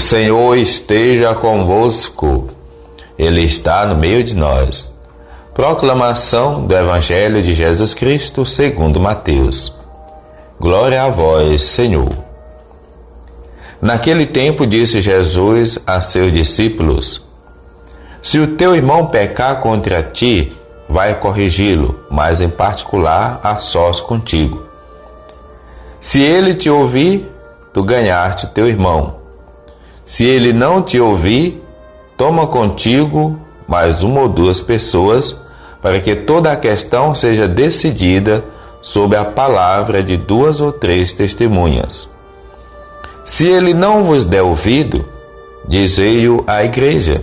Senhor esteja convosco, Ele está no meio de nós. Proclamação do Evangelho de Jesus Cristo segundo Mateus. Glória a vós, Senhor. Naquele tempo disse Jesus a seus discípulos: Se o teu irmão pecar contra ti, vai corrigi-lo, mas em particular a sós contigo. Se ele te ouvir, tu ganhaste teu irmão. Se ele não te ouvir, toma contigo mais uma ou duas pessoas, para que toda a questão seja decidida sob a palavra de duas ou três testemunhas. Se ele não vos der ouvido, dizei-o à igreja.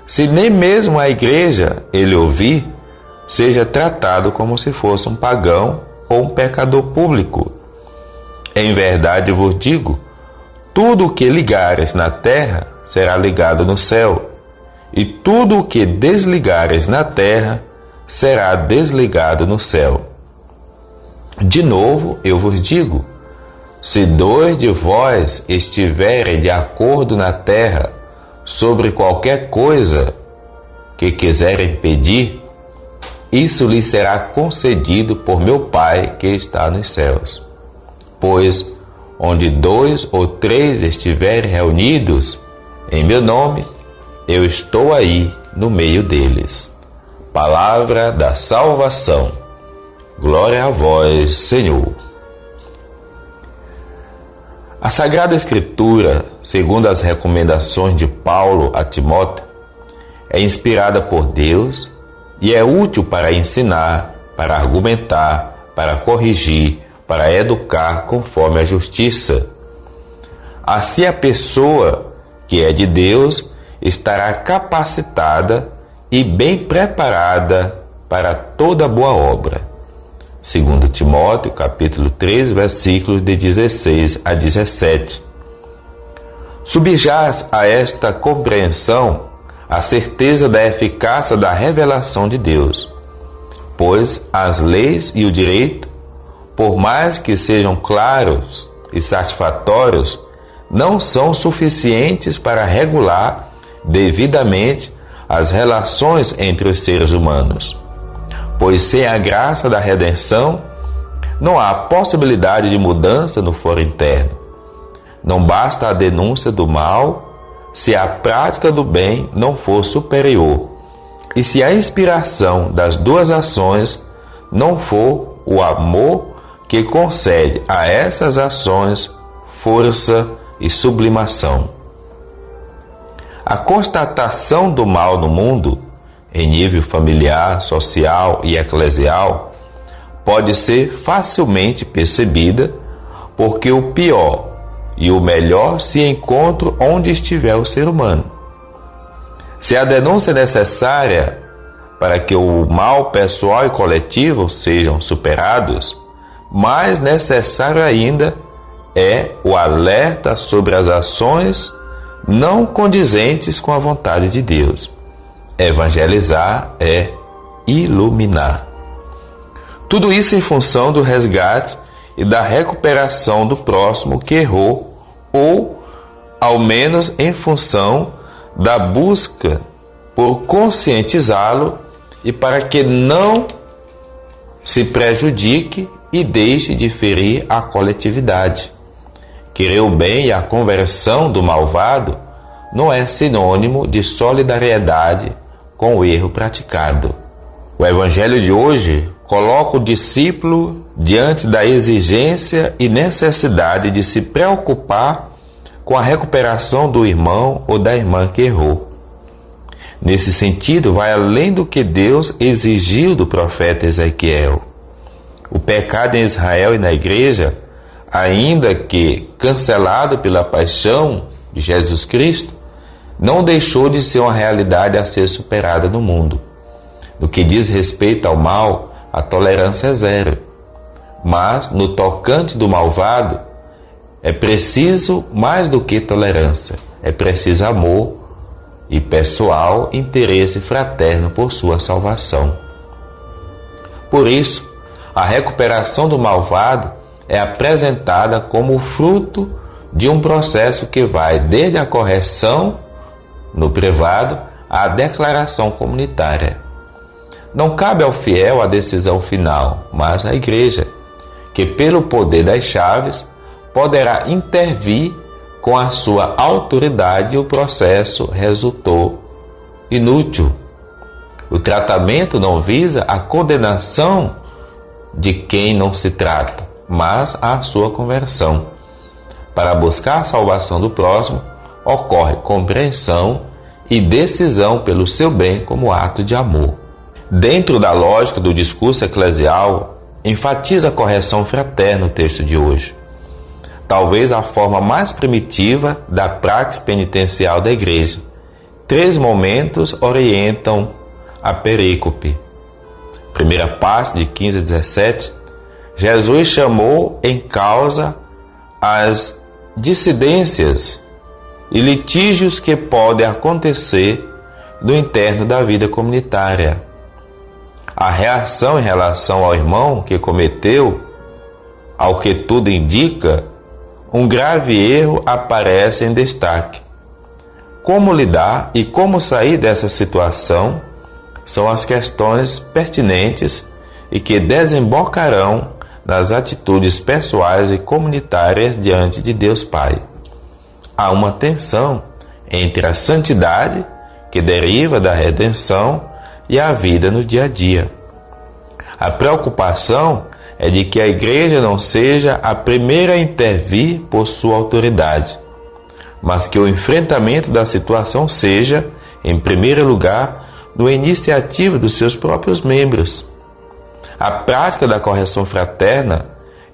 Se nem mesmo a igreja ele ouvir, seja tratado como se fosse um pagão ou um pecador público. Em verdade vos digo, tudo o que ligares na terra será ligado no céu, e tudo o que desligares na terra será desligado no céu. De novo eu vos digo, se dois de vós estiverem de acordo na terra sobre qualquer coisa que quiserem pedir, isso lhes será concedido por meu Pai que está nos céus. Pois, onde dois ou três estiverem reunidos em meu nome, eu estou aí no meio deles. Palavra da salvação. Glória a vós, Senhor. A Sagrada Escritura, segundo as recomendações de Paulo a Timóteo, é inspirada por Deus e é útil para ensinar, para argumentar, para corrigir, para educar conforme a justiça. Assim a pessoa que é de Deus estará capacitada e bem preparada para toda boa obra. Segundo Timóteo, capítulo 3, versículos de 16 a 17. Subjaz a esta compreensão a certeza da eficácia da revelação de Deus, pois as leis e o direito, por mais que sejam claros e satisfatórios, não são suficientes para regular devidamente as relações entre os seres humanos. Pois sem a graça da redenção, não há possibilidade de mudança no foro interno. Não basta a denúncia do mal se a prática do bem não for superior e se a inspiração das duas ações não for o amor que concede a essas ações força e sublimação. A constatação do mal no mundo, em nível familiar, social e eclesial, pode ser facilmente percebida porque o pior e o melhor se encontram onde estiver o ser humano. Se a denúncia é necessária para que o mal pessoal e coletivo sejam superados, mais necessário ainda é o alerta sobre as ações não condizentes com a vontade de Deus. Evangelizar é iluminar. Tudo isso em função do resgate e da recuperação do próximo que errou, ou, ao menos, em função da busca por conscientizá-lo e para que não se prejudique e deixe de ferir a coletividade. Querer o bem e a conversão do malvado não é sinônimo de solidariedade com o erro praticado. O Evangelho de hoje coloca o discípulo diante da exigência e necessidade de se preocupar com a recuperação do irmão ou da irmã que errou. Nesse sentido, vai além do que Deus exigiu do profeta Ezequiel. O pecado em Israel e na igreja, ainda que cancelado pela paixão de Jesus Cristo, não deixou de ser uma realidade a ser superada no mundo. No que diz respeito ao mal, a tolerância é zero. Mas, no tocante do malvado, é preciso mais do que tolerância. É preciso amor e pessoal interesse fraterno por sua salvação. Por isso, a recuperação do malvado é apresentada como fruto de um processo que vai desde a correção no privado à declaração comunitária. Não cabe ao fiel a decisão final, mas à igreja, que pelo poder das chaves poderá intervir com a sua autoridade e o processo resultou inútil. O tratamento não visa a condenação de quem não se trata, mas a sua conversão. Para buscar a salvação do próximo, ocorre compreensão e decisão pelo seu bem como ato de amor. Dentro da lógica do discurso eclesial, enfatiza a correção fraterna o texto de hoje. Talvez a forma mais primitiva da prática penitencial da igreja. 3 momentos orientam a perícope. Primeira parte, de 15 a 17, Jesus chamou em causa as dissidências e litígios que podem acontecer no interno da vida comunitária. A reação em relação ao irmão que cometeu, ao que tudo indica, um grave erro aparece em destaque. Como lidar e como sair dessa situação são as questões pertinentes e que desembocarão nas atitudes pessoais e comunitárias diante de Deus Pai. Há uma tensão entre a santidade, que deriva da redenção, e a vida no dia a dia. A preocupação é de que a igreja não seja a primeira a intervir por sua autoridade, mas que o enfrentamento da situação seja, em primeiro lugar, na iniciativa dos seus próprios membros. A prática da correção fraterna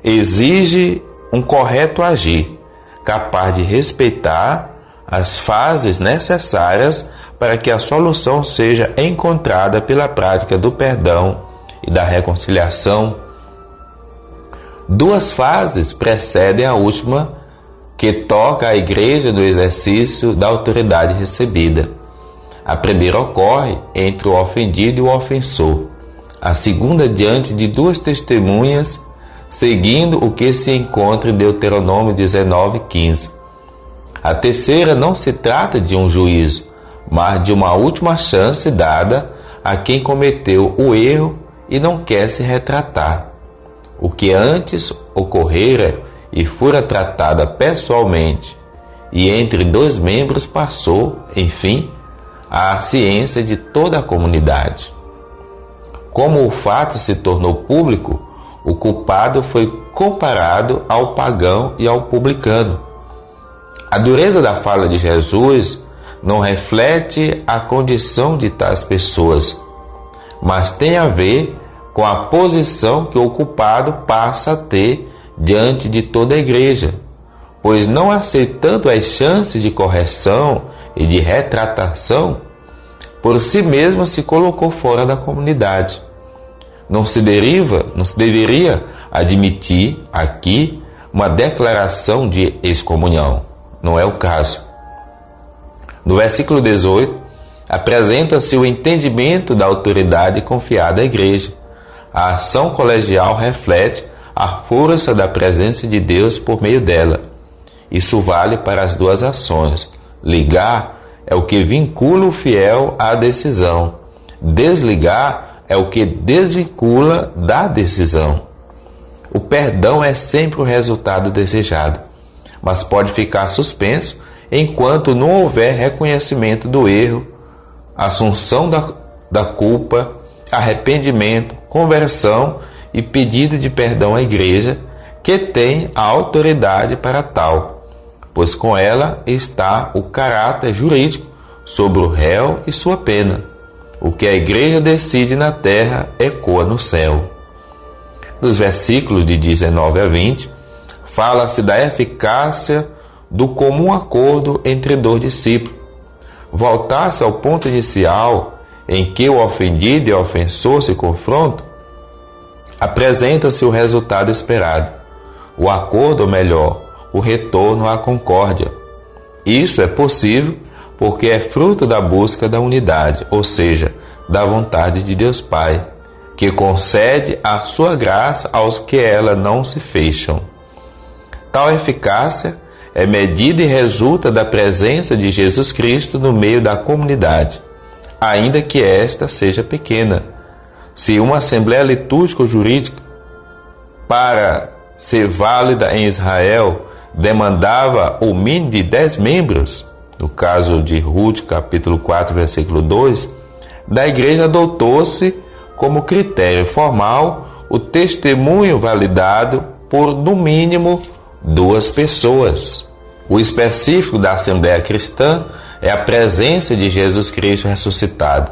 exige um correto agir, capaz de respeitar as fases necessárias para que a solução seja encontrada pela prática do perdão e da reconciliação. 2 fases precedem a última, que toca a igreja no exercício da autoridade recebida. A primeira ocorre entre o ofendido e o ofensor. A segunda diante de 2 testemunhas, seguindo o que se encontra em Deuteronômio 19:15. A terceira não se trata de um juízo, mas de uma última chance dada a quem cometeu o erro e não quer se retratar. O que antes ocorrera e fora tratada pessoalmente e entre 2 membros passou, enfim, à ciência de toda a comunidade. Como o fato se tornou público, o culpado foi comparado ao pagão e ao publicano. A dureza da fala de Jesus não reflete a condição de tais pessoas, mas tem a ver com a posição que o culpado passa a ter diante de toda a igreja, pois não aceitando as chances de correção e de retratação, por si mesmo se colocou fora da comunidade. Não se deveria admitir aqui uma declaração de excomunhão. Não é o caso. No versículo 18, apresenta-se o entendimento da autoridade confiada à igreja. A ação colegial reflete a força da presença de Deus por meio dela. Isso vale para as 2 ações. Ligar é o que vincula o fiel à decisão. Desligar é o que desvincula da decisão. O perdão é sempre o resultado desejado, mas pode ficar suspenso enquanto não houver reconhecimento do erro, assunção da culpa, arrependimento, conversão e pedido de perdão à igreja, que tem a autoridade para tal, pois com ela está o caráter jurídico sobre o réu e sua pena. O que a igreja decide na terra ecoa no céu. Nos versículos de 19 a 20, fala-se da eficácia do comum acordo entre 2 discípulos. Voltar-se ao ponto inicial em que o ofendido e o ofensor se confrontam, apresenta-se o resultado esperado, o acordo, ou melhor, o retorno à concórdia. Isso é possível porque é fruto da busca da unidade, ou seja, da vontade de Deus Pai, que concede a sua graça aos que ela não se fecham. Tal eficácia é medida e resulta da presença de Jesus Cristo no meio da comunidade, ainda que esta seja pequena. Se uma assembleia litúrgico-jurídica, para ser válida em Israel, demandava o mínimo de 10 membros, no caso de Ruth, capítulo 4, versículo 2, da igreja adotou-se como critério formal o testemunho validado por, no mínimo, 2 pessoas. O específico da Assembleia Cristã é a presença de Jesus Cristo ressuscitado,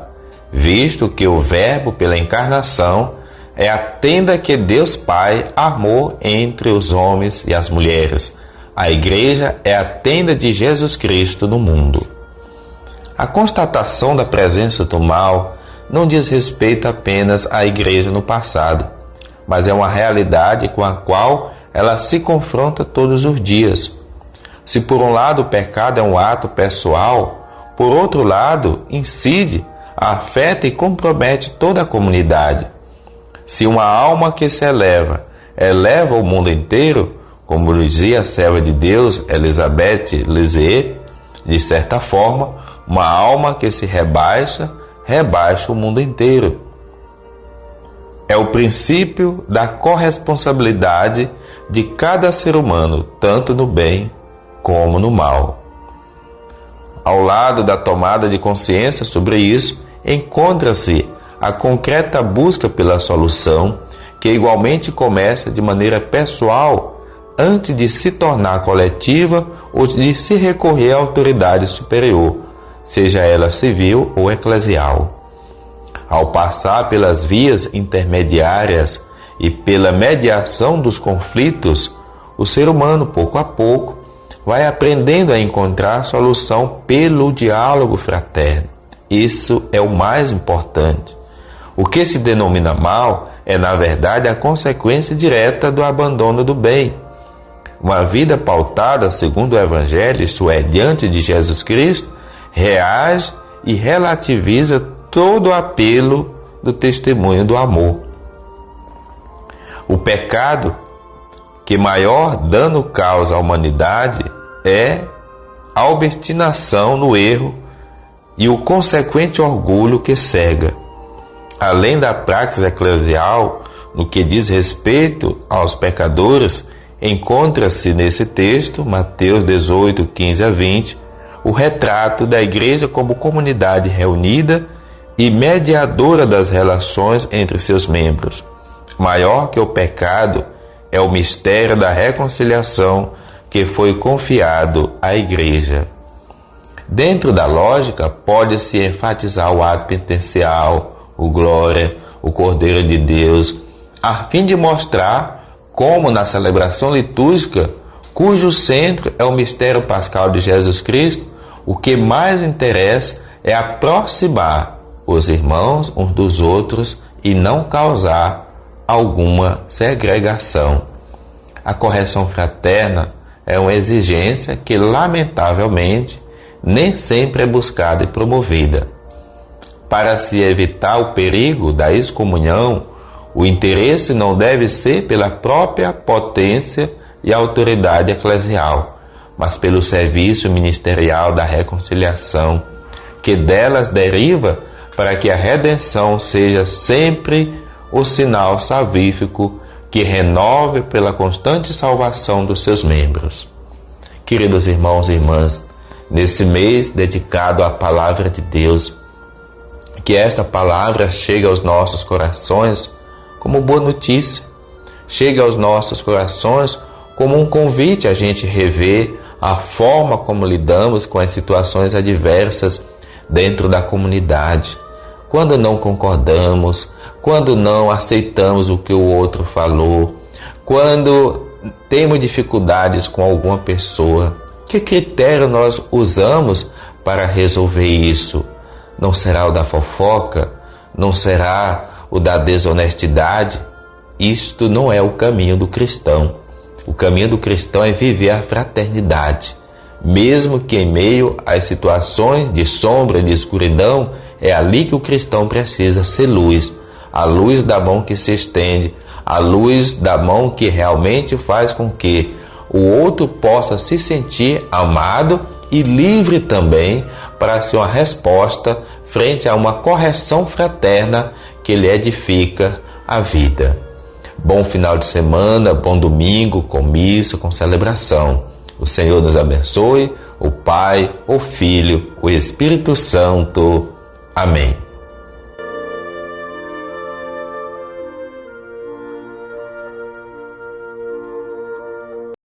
visto que o Verbo, pela encarnação, é a tenda que Deus Pai armou entre os homens e as mulheres. A igreja é a tenda de Jesus Cristo no mundo. A constatação da presença do mal não diz respeito apenas à igreja no passado, mas é uma realidade com a qual ela se confronta todos os dias. Se por um lado o pecado é um ato pessoal, por outro lado incide, afeta e compromete toda a comunidade. Se uma alma que se eleva o mundo inteiro, como dizia a serva de Deus Elizabeth Lisieux, de certa forma, uma alma que se rebaixa o mundo inteiro. É o princípio da corresponsabilidade de cada ser humano, tanto no bem como no mal. Ao lado da tomada de consciência sobre isso, encontra-se a concreta busca pela solução, que igualmente começa de maneira pessoal, antes de se tornar coletiva ou de se recorrer à autoridade superior, seja ela civil ou eclesial. Ao passar pelas vias intermediárias e pela mediação dos conflitos, o ser humano, pouco a pouco, vai aprendendo a encontrar solução pelo diálogo fraterno. Isso é o mais importante. O que se denomina mal é, na verdade, a consequência direta do abandono do bem. Uma vida pautada segundo o Evangelho, isto é, diante de Jesus Cristo, reage e relativiza todo o apelo do testemunho do amor. O pecado que maior dano causa à humanidade é a obstinação no erro e o consequente orgulho que cega. Além da praxis eclesial, no que diz respeito aos pecadores, encontra-se nesse texto, Mateus 18, 15 a 20, o retrato da igreja como comunidade reunida e mediadora das relações entre seus membros. Maior que o pecado é o mistério da reconciliação que foi confiado à igreja. Dentro da lógica, pode-se enfatizar o ato penitencial, o glória, o Cordeiro de Deus, a fim de mostrar como na celebração litúrgica, cujo centro é o mistério pascal de Jesus Cristo, o que mais interessa é aproximar os irmãos uns dos outros e não causar alguma segregação. A correção fraterna é uma exigência que, lamentavelmente, nem sempre é buscada e promovida. Para se evitar o perigo da excomunhão, o interesse não deve ser pela própria potência e autoridade eclesial, mas pelo serviço ministerial da reconciliação, que delas deriva para que a redenção seja sempre o sinal salvífico que renove pela constante salvação dos seus membros. Queridos irmãos e irmãs, nesse mês dedicado à Palavra de Deus, que esta palavra chegue aos nossos corações como boa notícia, chegue aos nossos corações como um convite a gente rever a forma como lidamos com as situações adversas dentro da comunidade. Quando não concordamos, quando não aceitamos o que o outro falou, quando temos dificuldades com alguma pessoa, que critério nós usamos para resolver isso? Não será o da fofoca? Não será o da desonestidade? Isto não é o caminho do cristão. O caminho do cristão é viver a fraternidade. Mesmo que em meio às situações de sombra e de escuridão, é ali que o cristão precisa ser luz. A luz da mão que se estende, a luz da mão que realmente faz com que o outro possa se sentir amado e livre também para ser uma resposta frente a uma correção fraterna que lhe edifica a vida. Bom final de semana, bom domingo, com missa, com celebração. O Senhor nos abençoe, o Pai, o Filho, o Espírito Santo. Amém.